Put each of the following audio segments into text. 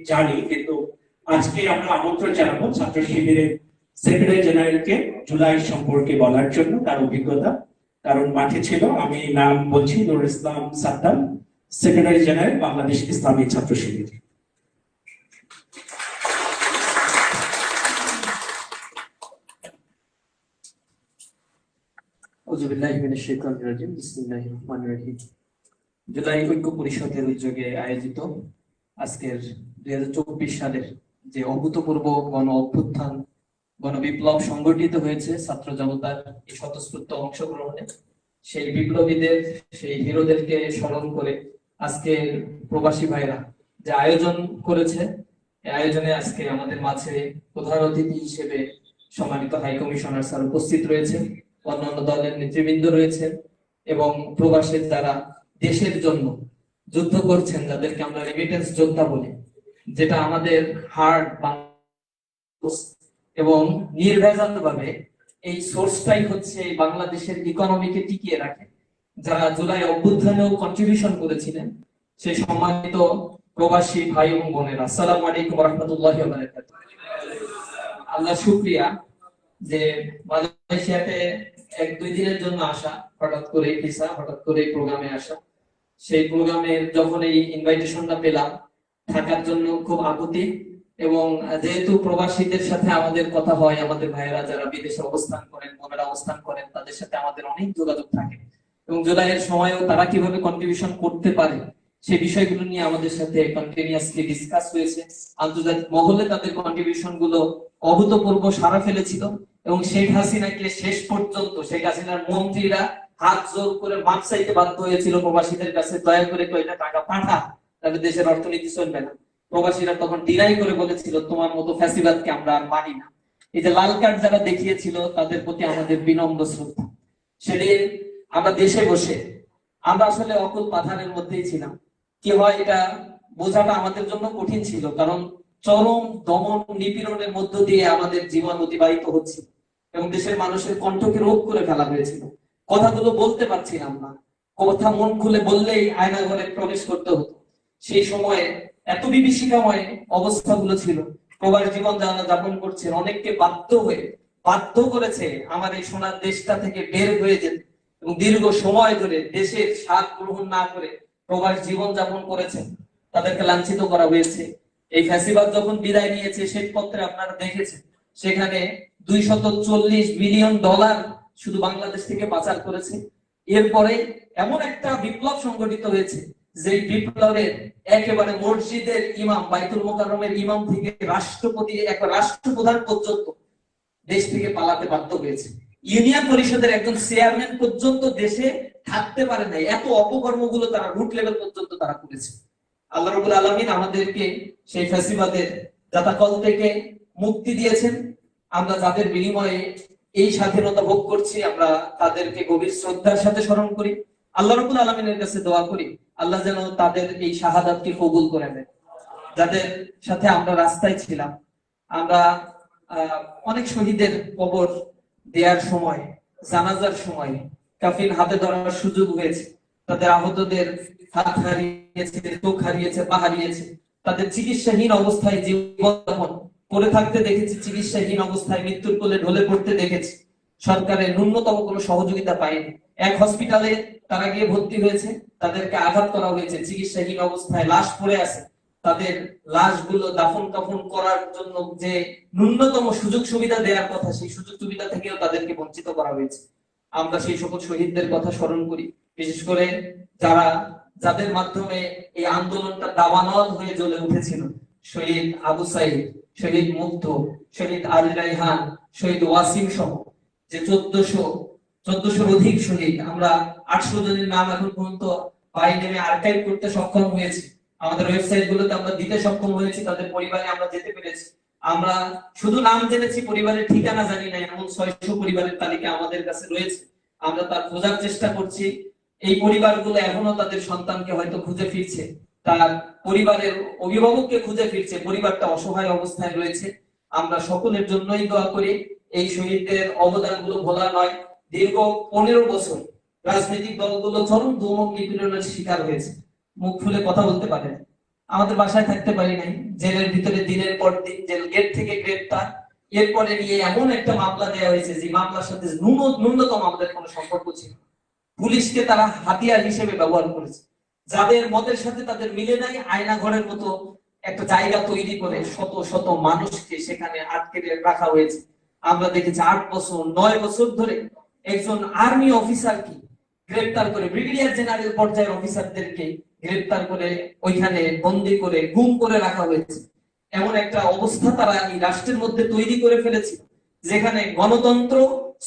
জানি, কিন্তু আজকে আমরা আমন্ত্রণ জানাবো ছাত্র শিবিরের সেক্রেটারি জেনারেলকে জুলাই সম্পর্কে বলার জন্য, তার অভিজ্ঞতা। কারণ মাঠে ছিল, আমি নাম বলছি, নুরুল ইসলাম সাদ্দাম, সেক্রেটারি জেনারেল বাংলাদেশ ইসলামী ছাত্র শিবির। জুলাই ঐক্য পরিষদের উদ্যোগে আয়োজিত আজকের 2024 সালের যে অভূতপূর্ব গণ অভ্যুত্থান, গণ বিপ্লব সংগঠিত হয়েছে ছাত্র জনতার এই স্বতঃস্ফূর্ত অংশগ্রহণে, সেই বিপ্লবীদের, সেই হিরোদেরকে স্মরণ করে আজকে প্রবাসী ভাইরা যে আয়োজন করেছে, এই আয়োজনে আজকে আমাদের মাঝে প্রধান অতিথি হিসেবে সম্মানিত হাই কমিশনার স্যার উপস্থিত রয়েছে, অন্যান্য দলের নেতৃবৃন্দ রয়েছেন এবং প্রবাসের যারা দেশের জন্য যুদ্ধ করছেন, যাদেরকে আমরা রেমিটেন্স যোদ্ধা বলি, যেটা আমাদের হার্ট এবং নির্ভেজাল ভাবে এই সোর্সটাই হচ্ছে বাংলাদেশের ইকোনমিকে টিকিয়ে রাখে, যারা জুলাই অভ্যুত্থানেও কন্ট্রিবিউশন করেছিলেন, সেই সম্মানিত প্রবাসী ভাই এবং বোনেরা, আসসালামু আলাইকুম ওয়া রাহমাতুল্লাহি ওয়া বারাকাতুহু। আল্লাহ শুকরিয়া যে মালয়েশিয়াতে 1-2 দিনের জন্য আসা, হঠাৎ করে ভিসা, হঠাৎ করে প্রোগ্রামে আসা। সেই প্রোগ্রামের যখন এই ইনভাইটেশনটা পেলাম, থাকার জন্য খুব আকুতি, এবং যেহেতু প্রবাসীদের সাথে আমাদের কথা হয়, আমাদের ভাইয়েরা যারা বিদেশে অবস্থান করেন, বোনেরা অবস্থান করেন, তাদের সাথে আমাদের অনেক যোগাযোগ থাকে, এবং জুলাইয়ের সময়ও তারা কিভাবে কন্ট্রিবিউশন করতে পারে সেই বিষয়গুলো নিয়ে আমাদের সাথে কন্টিনিউয়াসলি ডিসকাস হয়েছে। আন্তর্জাতিক মহলে তাদের কন্ট্রিবিউশন গুলো অভূতপূর্ব সাড়া ফেলেছিল, এবং শেখ হাসিনাকে শেষ পর্যন্ত শেখ হাসিনার মন্ত্রীরা হাত জোর করে মাপ চাইতে বাধ্য হয়েছিল প্রবাসীদের কাছে, দয়া করে কয়টা টাকা পাঠা, তাহলে দেশের অর্থনীতি চলবে না। প্রবাসীরা তখন ডিনাই করে বলেছিল, তোমার মতো ফ্যাসিবাদকে আমরা আর মানি না। এই যে লাল কার্ড যারা দেখিয়েছিল, তাদের প্রতি আমাদের বিনম্র শ্রদ্ধা। সেদিন আমরা দেশে বসে আমরা আসলে অকুল পাথারের মধ্যেই ছিলাম। কি হয়, এটা বোঝাটা আমাদের জন্য কঠিন ছিল, কারণ চরম দমন নিপীড়নের মধ্য দিয়ে আমাদের জীবন অতিবাহিত হচ্ছে, এবং দেশের মানুষের কণ্ঠকে রোধ করে ফেলা হয়েছিল। কথাগুলো বলতে পারছিলাম না, কথা মন খুলে বললেই আয়না ঘরে প্রবেশ করতে হতো। সেই সময়ে এত বিভীষিকাময় অবস্থাগুলো ছিল, প্রবাস জীবন যারা যাপন করছেন, অনেককে বাধ্য করেছে আমার এই সোনার দেশটা থেকে বের হয়ে যেতে, এবং দীর্ঘ সময় ধরে দেশের স্বাদ গ্রহণ না করে প্রবাস জীবন যাপন করেছেন, তাদেরকে লাঞ্ছিত করা হয়েছে। এই ফ্যাসিবাদ যখন বিদায় নিয়েছে, শ্বেতপত্রে আপনারা দেখেছেন, সেখানে $240 বিলিয়ন শুধু বাংলাদেশ থেকে পাচার করেছে। এরপরে এমন একটা বিপ্লব সংগঠিত হয়েছে, যে বিপ্লবের একেবারে মসজিদের ইমাম, বাইতুল মোকাররমের ইমাম থেকে রাষ্ট্রপতি, এক রাষ্ট্রপ্রধান পর্যন্ত দেশ থেকে পালাতে বাধ্য হয়েছে। ইউনিয়ন পরিষদের একজন চেয়ারম্যান পর্যন্ত দেশে থাকতে পারে নাই, এত অপকর্মগুলো তারা রুট লেভেল পর্যন্ত তারা করেছে। আল্লাহ রাব্বুল আলামিন আমাদেরকে সেই ফ্যাসিবাদের জাতাকল থেকে মুক্তি দিয়েছেন। আমরা যাদের বিনিময়ে এই স্বাধীনতা ভোগ করছি, আমরা তাদেরকে গভীর শ্রদ্ধার সাথে স্মরণ করি। আল্লাহ রাব্বুল আলামিনের কাছে দোয়া করি, আল্লাহ যেন তাদের এই শাহাদাতকে কবুল করে নেন। যাদের সাথে আমরা রাস্তায় ছিলাম, আমরা অনেক শহীদের কবর দেওয়ার সময়, জানাজার সময় কাফিন হাতে ধরার সুযোগ হয়েছে। তাদের আহতদের হাত হারিয়েছে, চোখ হারিয়েছে, পা হারিয়েছে, তাদের চিকিৎসাহীন অবস্থায় জীবনযাপন করে থাকতে দেখেছি, চিকিৎসাহীন অবস্থায় মৃত্যুর কোলে ঢলে পড়তে দেখেছি। সরকারের ন্যূনতম কোনো সহযোগিতা পায়নি। এক হসপিটালে তারা গিয়ে ভর্তি হয়েছে, তাদেরকে আঘাত করা হয়েছে, চিকিৎসাহীন অবস্থায় লাশ পড়ে আছে। তাদের লাশগুলো দাফন কাফন করার জন্য যে ন্যূনতম সুযোগ সুবিধা দেওয়ার কথা, সেই সুযোগ সুবিধা থেকেও তাদেরকে বঞ্চিত করা হয়েছে। আমরা সেই সকল শহীদদের কথা স্মরণ করি, বিশেষ করে যাদের মাধ্যমে এই আন্দোলনটা দাবানল হয়ে জ্বলে উঠেছিল। শহীদ আবু সাইদ, শহীদ মুগ্ধ, শহীদ আলী রায়হান, শহীদ ওয়াসিম সহ যে 1400 অধিক শহীদ, আমরা 800 জনের নাম এখন পর্যন্ত বাইরে আর্কাইভ করতে সক্ষম হয়েছি। আমাদের ওয়েবসাইট গুলোতে আমরা দিতে সক্ষম হয়েছি, তাদের পরিবারে আমরা যেতে পেরেছি। আমরা শুধু নাম জেনেছি, পরিবারের ঠিকানা জানি না, এমন 600 পরিবারের তালিকা আমাদের কাছে রয়েছে। আমরা তার খোঁজার চেষ্টা করছি। এই পরিবারগুলো এখনো তাদের সন্তানকে হয়তো খুঁজে ফিরছে, তার পরিবারের অভিভাবককে খুঁজে ফিরছে, পরিবারটা অসহায় অবস্থায় রয়েছে। আমরা সকলের জন্যই দোয়া করি। এই শহীদদের অবদানগুলো ভোলা নয়। দীর্ঘ 15 বছর রাজনৈতিক দলগুলো চরম দমন নিপীড়নের শিকার হয়েছে, মুখ খুলে কথা বলতে পারে। আমাদের বাসায় থাকতে পারি নাই, জেলের ভিতরে দিনের পর দিন জেল গেট থেকে গ্রেপ্তার, এরপরে নিয়ে এমন একটা মামলা দেওয়া হয়েছে যে মামলার সাথে ন্যূনতম আমাদের কোনো সম্পর্ক ছিল না। পুলিশকে তারা হাতিয়ার হিসেবে ব্যবহার করেছে। যাদের মতের সাথে তাদের মিলে নাই, আয়না ঘরের মতো একটা জায়গা তৈরি করে শত শত মানুষকে সেখানে আটকে রাখা হয়েছে। আমরা দেখেছি 8 বছর 9 বছর ধরে একজন আর্মি অফিসারকে গ্রেপ্তার করে, ব্রিগেডিয়ার জেনারেল পর্যায়ের অফিসারদেরকে গ্রেপ্তার করে ওইখানে বন্দি করে গুম করে রাখা হয়েছে। এমন একটা অবস্থা তারা এই রাষ্ট্রের মধ্যে তৈরি করে ফেলেছিল, যেখানে গণতন্ত্র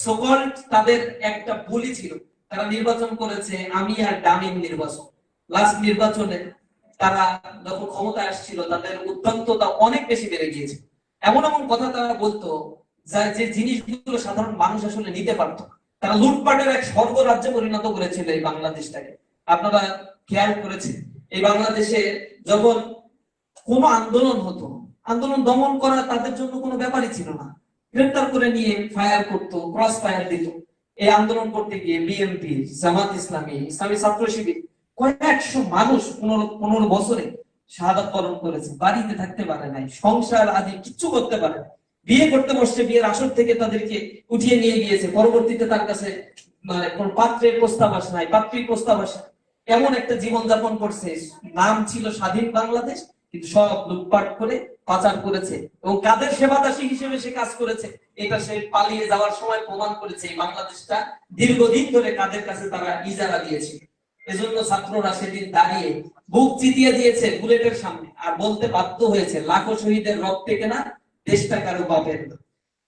সকল্ড তাদের একটা বলি ছিল। তারা নির্বাচন করেছে আমি আর ডামিন নির্বাচন। লাস্ট নির্বাচনে তারা যখন ক্ষমতায় আসছিল তাদের উদ্যন্ততা অনেক বেশি বেড়ে গিয়েছে। এমন এমন কথা তারা বলতো যে জিনিসগুলো সাধারণ মানুষ আসলে নিতে পারতো না। তারা লুটপাটের এক স্বর্গরাজ্যে পরিণত করেছিল এই বাংলাদেশটাকে। আপনারা খেয়াল করেছেন এই বাংলাদেশে যখন কোনো আন্দোলন হতো, আন্দোলন দমন করা তাদের জন্য কোনো ব্যাপারই ছিল না। গ্রেপ্তার করে নিয়ে ফায়ার করতো, ক্রস ফায়ার দিত। এই আন্দোলন করতে গিয়ে বিএনপি, জামাত ইসলামী, ইসলামী ছাত্র শিবির কয়েকশো মানুষ 15 বছরে শাহাদাত বরণ করেছে। বাড়িতে থাকতে পারে নাই, সংসার আদি কিচ্ছু করতে পারে না। বিয়ে করতে বসছে, বিয়ের আসর থেকে তাদেরকে উঠিয়ে নিয়ে গিয়েছে। পরবর্তীতে তার কাছে মানে কোন পাত্রের প্রস্তাব আসে নাই, পাত্রীর প্রস্তাব আসে। এমন একটা জীবন যাপন করছে, নাম ছিল স্বাধীন বাংলাদেশ, কিন্তু সব লুটপাট করে পাচার করেছে। এবং কাদের সেবাদাসী হিসেবে সে কাজ করেছে এটা সে পালিয়ে যাওয়ার সময় প্রমাণ করেছে। এই বাংলাদেশটা দীর্ঘদিন ধরে কাদের কাছে তারা ইজারা দিয়েছে। এজন্য ছাত্ররা সেদিন দাঁড়িয়ে বুক চিতিয়ে দিয়েছে বুলেটের সামনে, আর বলতে বাধ্য হয়েছে লাখো শহীদের রক্তে কেনা দেশটা কারো বাপের না।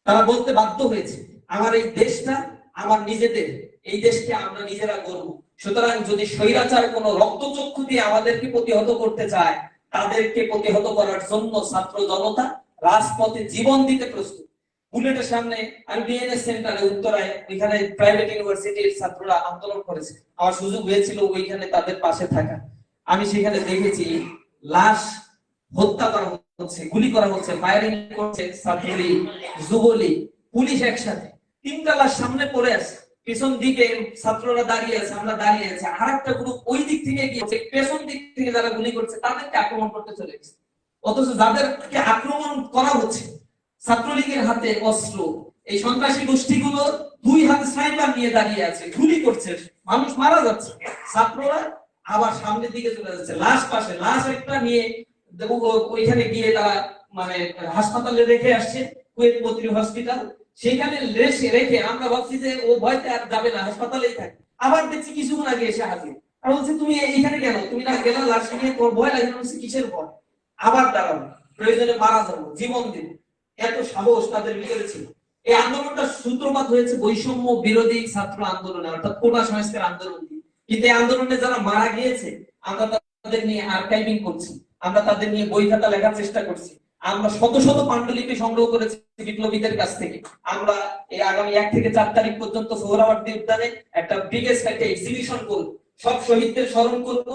তারা বলতে বাধ্য হয়েছে আমার এই দেশটা আমার নিজেদের, এই দেশকে আমরা নিজেরা গড়ব। সুতরাং যদি স্বৈরাচার কোনো রক্তচক্ষু দিয়ে আমাদেরকে প্রতিহত করতে চায়, তাদেরকে প্রতিহত করার জন্য ছাত্র জনতা রাজপথে জীবন দিতে প্রস্তুত। বুলেটের সামনে আমি বিএনএস সেন্টারে উত্তরায়, ওইখানে প্রাইভেট ইউনিভার্সিটির ছাত্ররা আন্দোলন করেছে, আমার সুযোগ হয়েছিল ওইখানে তাদের পাশে থাকা। আমি সেখানে দেখেছি লাশ হত্যা করা হচ্ছে, গুলি করা হচ্ছে, ফায়ারিং করছে ছাত্রলীগ, যুবলীগ, পুলিশ একসাথে। 3টা লাশ সামনে পড়ে আছে, পেছন দিকে ছাত্ররা দাঁড়িয়ে আছে, আমরা দাঁড়িয়ে আছে। আর একটা গ্রুপ ওই দিক থেকে গিয়েছে, পেছন দিক থেকে যারা গুলি করছে তাদেরকে আক্রমণ করতে চলে গেছে। অথচ যাদেরকে আক্রমণ করা হচ্ছে ছাত্রলীগের হাতে অস্ত্র, এই সন্ত্রাসী গোষ্ঠীগুলো 2 হাতে স্নাইপার নিয়ে দাঁড়িয়ে আছে, গুলি করছে, মানুষ মারা যাচ্ছে। ছাত্ররা আবার সামনের দিকে চলে যাচ্ছে, লাশ পাশে লাশ একটা নিয়ে ওইখানে গিয়ে তারা মানে হাসপাতালে রেখে আসছে, কুয়েত মন্ত্রী হসপিটাল। সেখানে রেখে আমরা ভাবছি যে ও ভয়তে আর যাবে না, হাসপাতালেই থাকে। আবার দেখছি কিছুক্ষণ আগে এসে হাজির, আর বলছে তুমি এইখানে কেন, তুমি না গেলে লাশ নিয়ে তোর ভয় লাগে না? কিসের ভয়? আবার দাঁড়াবো, প্রয়োজনে মারা যাবো, জীবন দিব, এত সাহস তাদের ভিতরে ছিল। এই আন্দোলনটা সূত্রপাত হয়েছে বৈষম্য বিরোধী ছাত্র আন্দোলনে, অর্থাৎ কোটা সংস্কার আন্দোলন দিয়ে। কিন্তু এই আন্দোলনে যারা মারা গিয়েছে আমরা তাদের নিয়ে আর্কাইভিং করছি, আমরা তাদের নিয়ে বই খাতা লেখার চেষ্টা করছি, আমরা শত শত পাণ্ডুলিপি সংগ্রহ করেছি বিপ্লবীদের কাছ থেকে। আমরা এই আগামী 1 থেকে 4 তারিখ পর্যন্ত সোহরাওয়ার্দী উদ্যানে একটা বিগেস্ট একটা এক্সিবিশন করব, সব শহীদদের স্মরণ করব,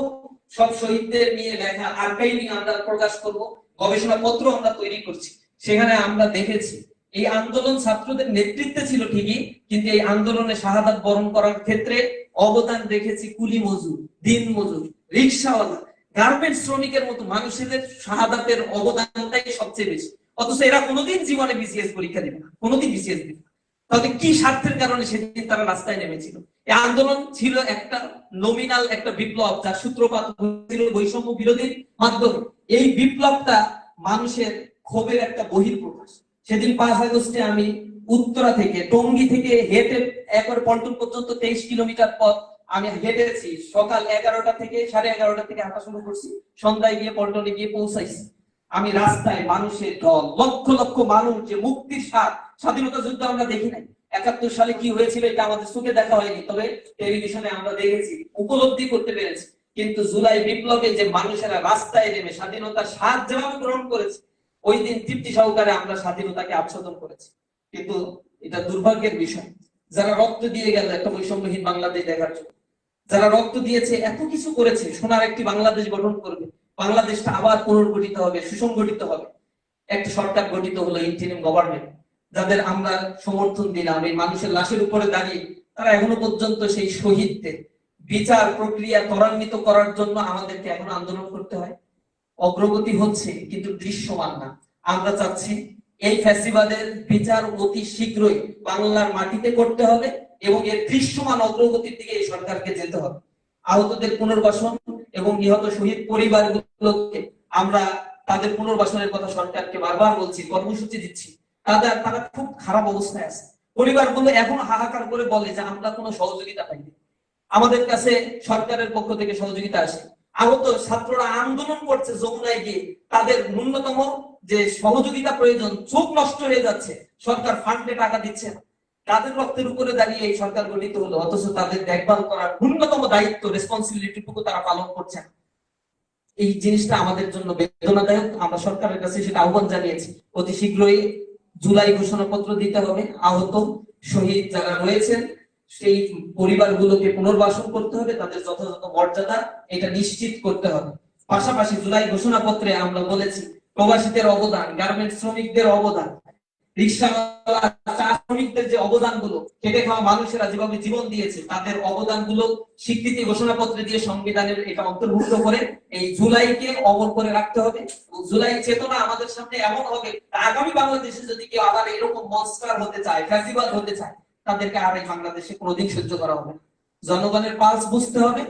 সব শহীদদের নিয়ে লেখা আর্কাইভিং আমরা প্রকাশ করব, গবেষণাপত্র আমরা তৈরি করছি। সেখানে আমরা দেখেছি এই আন্দোলন ছাত্রদের নেতৃত্বে ছিল ঠিকই, কিন্তু এই আন্দোলনে শাহাদাত বরণ করার ক্ষেত্রে অবদান রেখেছি কুলি মজুর, দিন মজুর, রিকশাওয়ালা, গার্মেন্টস শ্রমিকের মতো মানুষের শাহাদাতের অবদানটাই সবচেয়ে বেশি। অথচ এরা কোনোদিন জীবনে বিসিএস পরীক্ষা দিবে না, কোনোদিন বিসিএস দিবে না। তাহলে কি স্বার্থের কারণে সেদিন তারা রাস্তায় নেমেছিল? এই আন্দোলন ছিল একটা নমিনাল একটা বিপ্লব, যার সূত্রপাত হয়েছিল বৈষম্য বিরোধীর মাধ্যমে। এই বিপ্লবটা মানুষের ক্ষোভের একটা বহিঃপ্রকাশ। সেদিন 5 আগস্টে আমি উত্তরা থেকে, টঙ্গী থেকে হেঁটে একবার পল্টন পর্যন্ত 23 কিলোমিটার পথ আমি হেঁটেছি। সকাল 11টা থেকে 11:30 থেকে হাঁটা শুরু করছি, সন্ধ্যায় গিয়ে পল্টনে গিয়ে পৌঁছাইছি। আমি রাস্তায় মানুষের ঢল, লক্ষ লক্ষ মানুষ, যে মুক্তির স্বাদ, স্বাধীনতা যুদ্ধ আমরা দেখি নাই। 71 সালে কি হয়েছিল এটা আমাদের চোখে দেখা হয়নি, তবে টেলিভিশনে আমরা দেখেছি, উপলব্ধি করতে পেরেছি। কিন্তু জুলাই বিপ্লবে যে মানুষেরা রাস্তায় নেমে স্বাধীনতার স্বাদ যেভাবে গ্রহণ করেছে, ওই দিন তৃপ্তি সহকারে আমরা স্বাধীনতাকে আস্বাদন করেছি। কিন্তু এটা দুর্ভাগ্যের বিষয়, যারা রক্ত দিয়ে গেল একটা বৈষম্যহীন বাংলাদেশ দেখার জন্য, যারা রক্ত দিয়েছে, এত কিছু করেছে, সোনার একটি বাংলাদেশ গঠন করবে, বাংলাদেশটা আবার পুনর্গঠিত হবে, সুসংগঠিত হবে, একটা সরকার গঠিত হলো, ইন্টিরিম গভর্নমেন্ট, যাদের আমরা সমর্থন দিলাম। এই মানুষের লাশের উপরে দাঁড়িয়ে তারা এখনো পর্যন্ত সেই শহীদদের বিচার প্রক্রিয়া ত্বরান্বিত করার জন্য আমাদেরকে এখন আন্দোলন করতে হয়। অগ্রগতি হচ্ছে কিন্তু দৃশ্যমান না। আমরা চাচ্ছি এই ফ্যাসিবাদের বিচার অতি শীঘ্রই বাংলার মাটিতে করতে হবে এবং এর দৃশ্যমান অগ্রগতির দিকে এই সরকারকে যেতে হবে। আহতদের পুনর্বাসন এবং নিহত শহীদ পরিবারগুলোকে আমরা তাদের পুনর্বাসনের কথা সরকারকে বারবার বলছি, কর্মসূচি দিচ্ছি। তারা খুব খারাপ অবস্থায় আছে। পরিবারগুলো এখন হাহাকার করে বলে যে আমরা কোনো সহযোগিতা পাইনি, আমাদের কাছে সরকারের পক্ষ থেকে সহযোগিতা আসে। আহত ছাত্ররা আন্দোলন করছে যমুনায় গিয়ে, তাদের ন্যূনতম যে সহযোগিতা প্রয়োজন, চোখ নষ্ট হয়ে যাচ্ছে, সরকার ফান্ডে টাকা দিচ্ছে না। তাদের রক্তের উপরে দাঁড়িয়ে এই সরকার গঠিত হলো, অথচ তাদের দেখভাল করার ন্যূনতম দায়িত্ব, রেসপন্সিবিলিটিটুকু তারা পালন করছে না। এই জিনিসটা আমাদের জন্য বেদনাদায়ক। আমরা সরকারের কাছে সেটা আহ্বান জানিয়েছি, অতি শীঘ্রই জুলাই ঘোষণাপত্র দিতে হবে। আহত শহীদ যারা রয়েছেন সেই পরিবারগুলোকে পুনর্বাসন করতে হবে, তাদের যথাযথ মর্যাদা এটা নিশ্চিত করতে হবে। পাশাপাশি জুলাই ঘোষণাপত্রে আমরা বলেছি প্রবাসীদের অবদান, গার্মেন্টস শ্রমিকদের অবদান, রিক্সাওয়ালা, চা শ্রমিকদের যে অবদানগুলো, খেটে খাওয়া মানুষেরা যেভাবে জীবন দিয়েছে তাদের অবদানগুলো স্বীকৃতি ঘোষণাপত্রে দিয়ে সংবিধানের এটা অন্তর্ভুক্ত করে এই জুলাইকে অমর করে রাখতে হবে। জুলাই চেতনা আমাদের সামনে এমন হবে, আগামী বাংলাদেশে যদি কেউ আবার এরকম মনস্টার হতে চায়, ফ্যাসিবাদ হতে চায়, তাদেরকে আর এই বাংলাদেশে কোনোদিন সহ্য করা হবে না। জনগণের পালস বুঝতে হবে,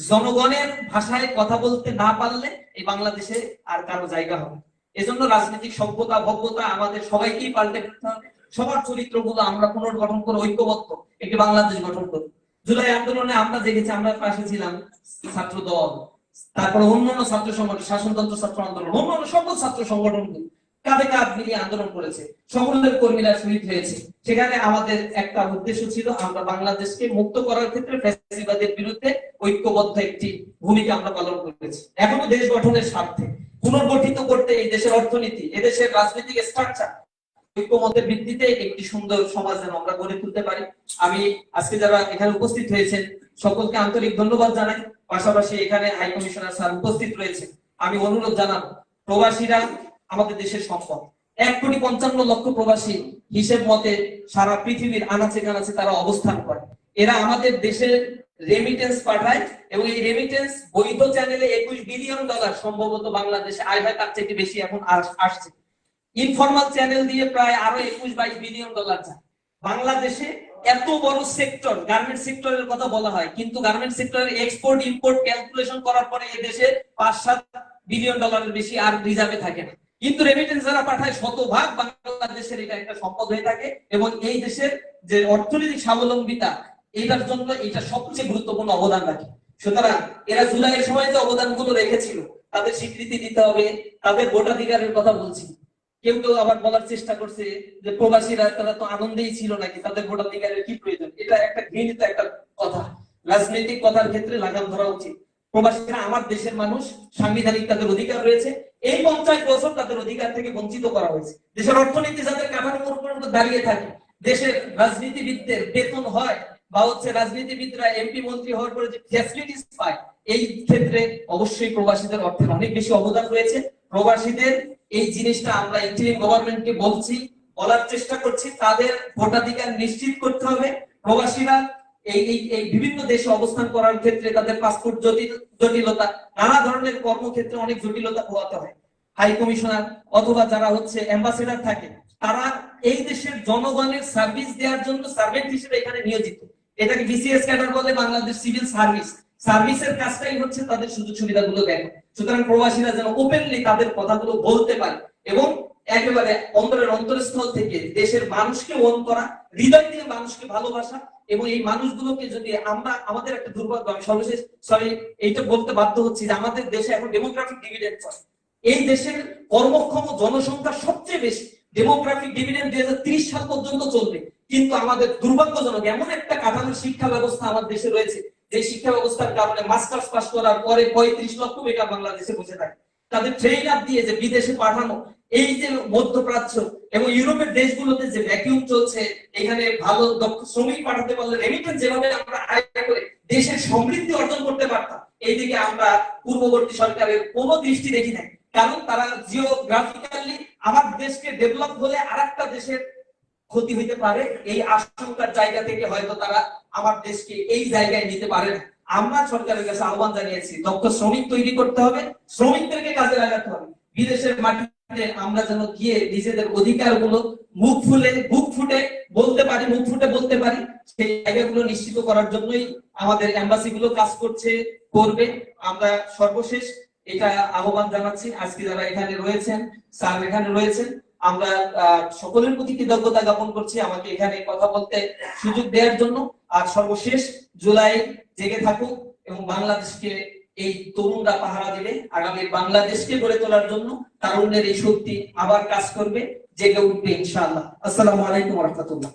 জনগণের ভাষায় কথা বলতে না পারলে এই বাংলাদেশে আর কারো জায়গা হবে। এজন্য রাজনৈতিক সভ্যতা ভব্যতা আমাদের সবাইকেই পাল্টে ফেলতে হবে। সবার চরিত্রগুলো আমরা পুনর্গঠন করে ঐক্যবদ্ধ একটি বাংলাদেশ গঠন করব। জুলাই আন্দোলনে আমরা দেখেছি, আমরা পাশে ছিলাম, ছাত্র দল, তারপরে অন্যান্য ছাত্র সংগঠন, শাসনতন্ত্র ছাত্র আন্দোলন, অন্যান্য সকল ছাত্র সংগঠনগুলো কাঁধে কাঁধ মিলিয়ে আন্দোলন করেছে, সকলের কর্মীরা শহীদ হয়েছে। সেখানে আমাদের একটা উদ্দেশ্য ছিল, আমরা বাংলাদেশকে মুক্ত করার ক্ষেত্রে ফ্যাসিবাদের বিরুদ্ধে ঐক্যবদ্ধ একটি ভূমিকা আমরা পালন করেছি। এখনো দেশ গঠনের স্বার্থে পুনর্গঠিত করতে এই দেশের অর্থনীতি, এদেশের রাজনৈতিক স্ট্রাকচার ঐক্যমতের ভিত্তিতে একটি সুন্দর সমাজ যেন আমরা গড়ে তুলতে পারি। আমি আজকে যারা এখানে উপস্থিত হয়েছেন সকলকে আন্তরিক ধন্যবাদ জানাই। পাশাপাশি এখানে হাই কমিশনার স্যার উপস্থিত রয়েছে, আমি অনুরোধ জানাবো, প্রবাসীরা আমাদের দেশের সম্পদ। 1,55,00,000 প্রবাসী হিসেব মতে সারা পৃথিবীর আনাচে কানাচে তারা অবস্থান করে। এরা আমাদের দেশের রেমিটেন্স পাঠায় এবং এই রেমিটেন্স বৈধ চ্যানেলে $21 বিলিয়ন সম্ভবত বাংলাদেশে আয় হয়, তার চেয়ে বেশি এখন আসছে। ইনফরমাল চ্যানেল দিয়ে প্রায় আরো $21-22 বিলিয়ন যায়। বাংলাদেশে এত বড় সেক্টর, গার্মেন্ট সেক্টরের কথা বলা হয়, কিন্তু গার্মেন্ট সেক্টরের এক্সপোর্ট ইম্পোর্ট ক্যালকুলেশন করার পরে এই দেশে $5-7 বিলিয়ন বেশি আর রিজার্ভে থাকে না। কিন্তু রেমিটেন্স যারা পাঠায় শতভাগ বাংলাদেশের এটা একটা সম্পদ হয়ে থাকে এবং এই দেশের যে অর্থনৈতিক স্বাবলম্বিতা, এটার জন্য এটা সবচেয়ে গুরুত্বপূর্ণ অবদান রাখে। সুতরাং এরা জুলাইয়ের সময় যে অবদানগুলো রেখেছিল তাদের স্বীকৃতি দিতে হবে। তাদের ভোটাধিকারের কথা বলছি, কেউ কেউ আবার বলার চেষ্টা করছে যে প্রবাসীরা তারা তো আনন্দেই ছিল নাকি, তাদের ভোটাধিকারের কি প্রয়োজন। এটা একটা ঘৃণিত একটা কথা, রাজনৈতিক কথার ক্ষেত্রে লাগাম ধরা উচিত। প্রবাসীরা আমার দেশের মানুষ, সাংবিধানিক তাদের অধিকার রয়েছে। এই 50 বছর তাদের অধিকার থেকে বঞ্চিত করা হয়েছে। দেশের অর্থনীতি যাদের কাঠামোর উপর দাঁড়িয়ে থাকে, দেশের রাজনীতিবিদদের বেতন হয় বা রাজনীতিবিদরা এমপি মন্ত্রী হওয়ার পরে যে ফ্যাসিলিটিস পায়, এই ক্ষেত্রে অবশ্যই প্রবাসীদের অর্থের অনেক বেশি অবদান রয়েছে। প্রবাসীদের এই জিনিসটা আমরা ইন্টারিম গভর্নমেন্টকে বলছি, বলার চেষ্টা করছি, তাদের ভোটাধিকার নিশ্চিত করতে হবে। প্রবাসীরা এই বিভিন্ন দেশে অবস্থান করার ক্ষেত্রে তাদের পাসপোর্ট জটিলতা, নানা ধরনের কর্মক্ষেত্রে অনেক জটিলতা পোহাতে হয়। হাই কমিশনার অথবা যারা অ্যাম্বাসেডার থাকে, তারা এই দেশের জনগণের সার্ভিস দেওয়ার জন্য সার্ভেন্ট হিসেবে এখানে নিয়োজিত। এটাকে বিসিএস ক্যাডার বলে, বাংলাদেশ সিভিল সার্ভিস। সার্ভিসের কাজটাই হচ্ছে তাদের সুযোগ সুবিধাগুলো দেখা। সুতরাং প্রবাসীরা যেন ওপেনলি তাদের কথাগুলো বলতে পারে এবং একেবারে অন্তরের অন্তরস্থল থেকে দেশের মানুষকে ওন করা, হৃদয় দিয়ে মানুষকে ভালোবাসা। এবং এই মানুষগুলোকে যদি আমরা, আমাদের একটা দুর্ভাগ্য, আমি সর্বশেষ এইটা বলতে বাধ্য হচ্ছি যে আমাদের দেশে এখন ডেমোগ্রাফিক ডিভিডেন্ড চলে। এই দেশের কর্মক্ষম জনসংখ্যা সবচেয়ে বেশি, ডেমোগ্রাফিক ডিভিডেন্ড 2030 সাল পর্যন্ত চলবে। কিন্তু আমাদের দুর্ভাগ্যজনক এমন একটা কাঠামোর শিক্ষা ব্যবস্থা আমার দেশে রয়েছে, যে শিক্ষা ব্যবস্থার কারণে মাস্টার্স পাস করার পরে 35 লক্ষ বেকার বাংলাদেশে বসে থাকে। তাদের ট্রেন আপ দিয়ে যে বিদেশে পাঠানো, এই যে মধ্যপ্রাচ্য এবং ইউরোপের দেশগুলোতে যে ভ্যাকিউম চলছে, এখানে ভালো দক্ষ শ্রমিক পাঠাতে পারলে রেমিটেন্স যেভাবে আমরা আয় করে দেশের সমৃদ্ধি অর্জন করতে পারতাম, এইদিকে আমরা পূর্ববর্তী সরকারের কোনো দৃষ্টি দেখি নাই। কারণ তারা জিওগ্রাফিক্যালি আমার দেশকে ডেভেলপ হলে আরেকটা দেশের ক্ষতি হইতে পারে, এই আশঙ্কার জায়গা থেকে হয়তো তারা আমার দেশকে এই জায়গায় নিতে পারে না। আমরা সরকারের কাছে আহ্বান জানিয়েছি, দক্ষ শ্রমিক তৈরি করতে হবে, শ্রমিকদেরকে কাজে লাগাতে হবে। বিদেশের মাটিতে আমরা যেন গিয়ে নিজেদের অধিকারগুলো বুক ফুটে বলতে পারি, সেই জায়গাগুলো নিশ্চিত করার জন্যই আমাদের এম্বাসি গুলো কাজ করবে। আমরা সর্বশেষ এটা আহ্বান জানাচ্ছি, আজকে যারা এখানে রয়েছেন, স্যার এখানে রয়েছেন, আমরা সকলের প্রতি কৃতজ্ঞতা জ্ঞাপন করছি আমাকে এখানে কথা বলতে সুযোগ দেওয়ার জন্য। আর সর্বশেষ, জুলাই জেগে থাকুক এবং বাংলাদেশকে এই তরুণরা পাহারা দিবে, আগামী বাংলাদেশকে গড়ে তোলার জন্য তারুণ্যের এই শক্তি আবার কাজ করবে, জেগে উঠবে ইনশাআল্লাহ। আসসালামু আলাইকুম ওয়া রাহমাতুল্লাহ।